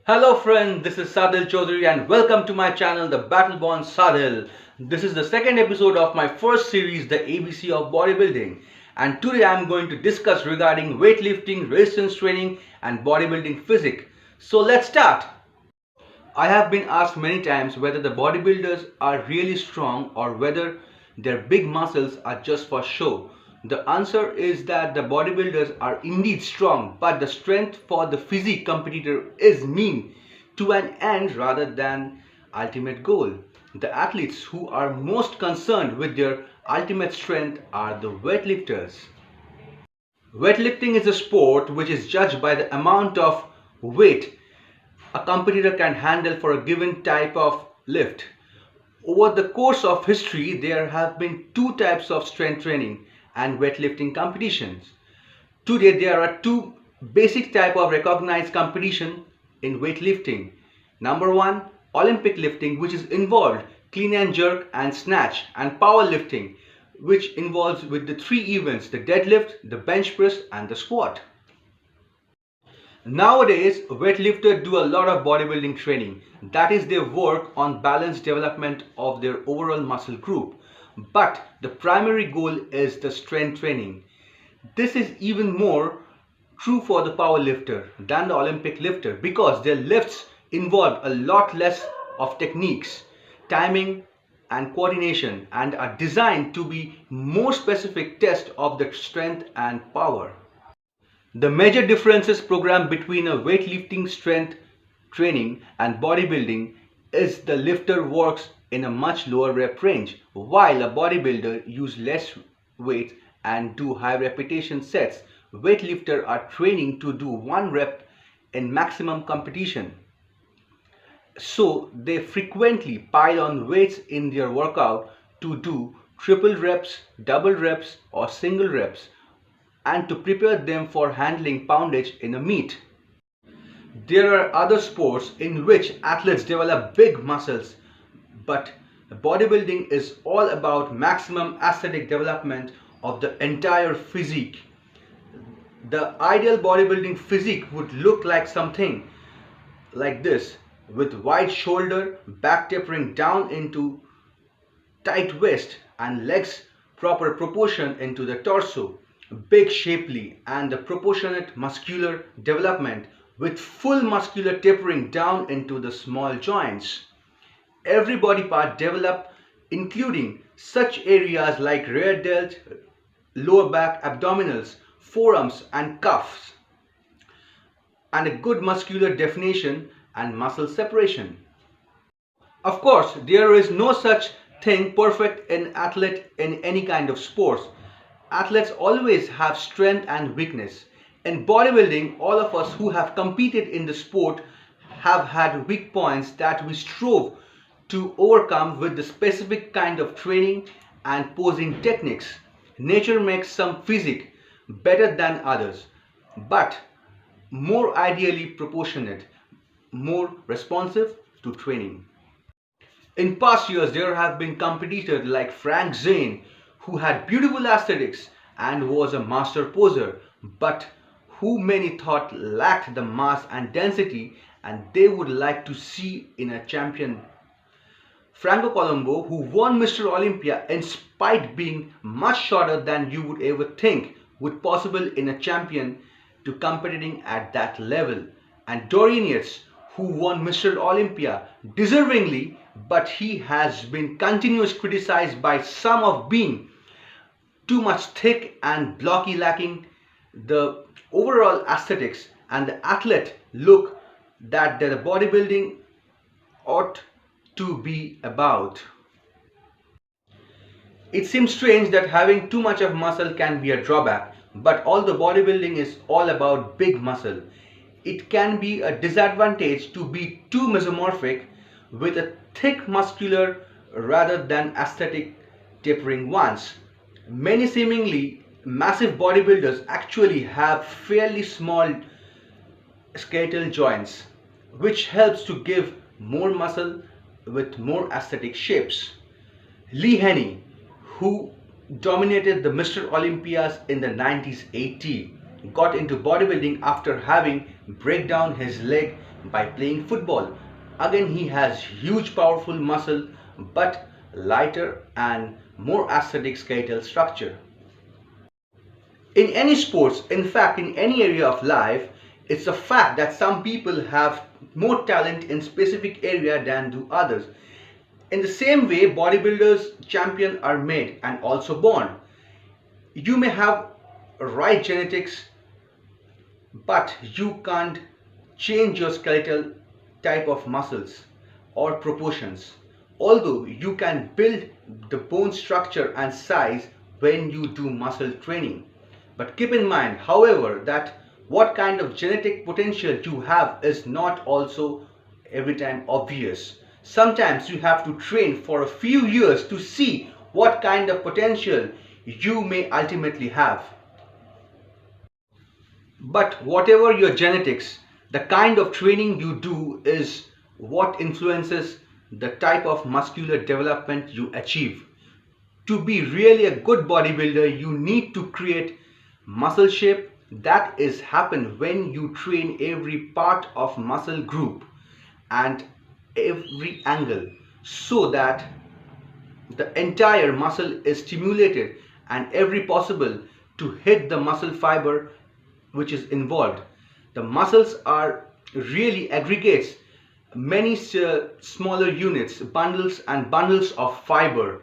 Hello friend, this is Sadil Chaudhary and welcome to my channel The Battleborn Sadil. This is the second episode of my first series, The ABC of Bodybuilding, and today I am going to discuss regarding weightlifting, resistance training and bodybuilding physique. So let's start. I have been asked many times whether the bodybuilders are really strong or whether their big muscles are just for show. The answer is that the bodybuilders are indeed strong, but the strength for the physique competitor is mean to an end rather than ultimate goal. The athletes who are most concerned with their ultimate strength are the weightlifters. Weightlifting is a sport which is judged by the amount of weight a competitor can handle for a given type of lift. Over the course of history, there have been two types of strength training and weightlifting competitions. Today, there are two basic type of recognized competition in weightlifting. Number one, Olympic lifting, which is involved clean and jerk and snatch, and powerlifting, which involves with the three events: the deadlift, the bench press and the squat. Nowadays, weightlifters do a lot of bodybuilding training. That is, they work on balance development of their overall muscle group. But the primary goal is the strength training. This is even more true for the power lifter than the Olympic lifter because their lifts involve a lot less of techniques, timing and coordination, and are designed to be more specific test of the strength and power. The major differences program between a weightlifting strength training and bodybuilding is the lifter works in a much lower rep range, while a bodybuilder use less weight and do high repetition sets. Weightlifters are training to do one rep in maximum competition. So they frequently pile on weights in their workout to do triple reps, double reps or single reps, and to prepare them for handling poundage in a meet. There are other sports in which athletes develop big muscles, but bodybuilding is all about maximum aesthetic development of the entire physique. The ideal bodybuilding physique would look like something like this, with wide shoulder, back tapering down into tight waist and legs proper proportion into the torso, big shapely and the proportionate muscular development with full muscular tapering down into the small joints. Every body part develop including such areas like rear delt, lower back, abdominals, forearms and cuffs, and a good muscular definition and muscle separation. Of course, there is no such thing perfect in athlete in any kind of sports. Athletes always have strength and weakness. In bodybuilding, all of us who have competed in the sport have had weak points that we strove to overcome with the specific kind of training and posing techniques. Nature makes some physique better than others, but more ideally proportionate, more responsive to training. In past years, there have been competitors like Frank Zane who had beautiful aesthetics and was a master poser, but who many thought lacked the mass and density and they would like to see in a champion. Franco Colombo, who won Mr. Olympia in spite being much shorter than you would ever think would possible in a champion to competing at that level, and Dorian Yates, who won Mr. Olympia deservingly, but he has been continuously criticized by some of being too much thick and blocky, lacking the overall aesthetics and the athlete look that the bodybuilding ought to be about. It seems strange that having too much of muscle can be a drawback, but although bodybuilding is all about big muscle, it can be a disadvantage to be too mesomorphic with a thick muscular rather than aesthetic tapering ones. Many seemingly massive bodybuilders actually have fairly small skeletal joints, which helps to give more muscle with more aesthetic shapes. Lee Haney, who dominated the Mr. Olympias in the 90s, got into bodybuilding after having break down his leg by playing football. Again, he has huge powerful muscle but lighter and more aesthetic skeletal structure. In any sports, in fact in any area of life, it's a fact that some people have more talent in specific area than do others. In the same way, bodybuilders champions are made and also born. You may have right genetics, but you can't change your skeletal type of muscles or proportions. Although you can build the bone structure and size when you do muscle training. But keep in mind, however, that what kind of genetic potential you have is not also every time obvious. Sometimes you have to train for a few years to see what kind of potential you may ultimately have. But whatever your genetics, the kind of training you do is what influences the type of muscular development you achieve. To be really a good bodybuilder, you need to create muscle shape that is happen when you train every part of muscle group and every angle, so that the entire muscle is stimulated and every possible to hit the muscle fiber which is involved. The muscles are really aggregates, many smaller units, bundles and bundles of fiber,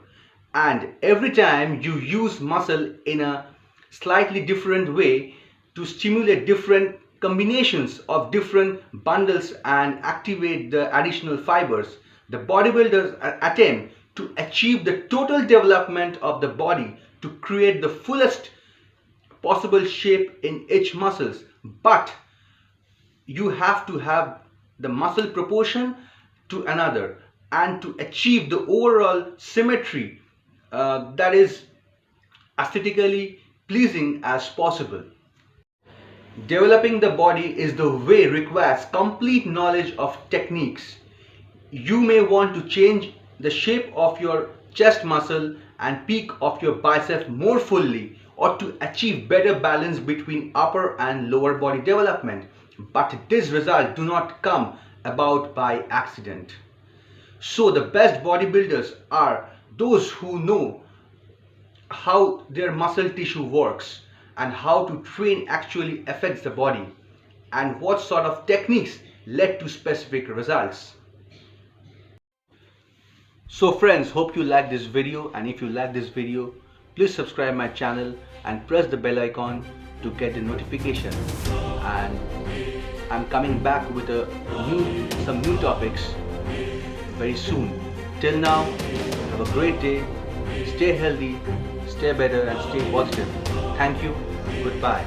and every time you use muscle in a slightly different way to stimulate different combinations of different bundles and activate the additional fibers, the bodybuilders attempt to achieve the total development of the body to create the fullest possible shape in each muscles. But you have to have the muscle proportion to another and to achieve the overall symmetry that is aesthetically pleasing as possible. Developing the body is the way requires complete knowledge of techniques. You may want to change the shape of your chest muscle and peak of your bicep more fully, or to achieve better balance between upper and lower body development. But this result do not come about by accident. So the best bodybuilders are those who know how their muscle tissue works and how to train actually affects the body and what sort of techniques led to specific results. So friends, hope you like this video, and if you like this video, please subscribe my channel and press the bell icon to get the notification. And I'm coming back with some new topics very soon. Till now, have a great day, stay healthy, stay better and stay positive. Thank you. Goodbye.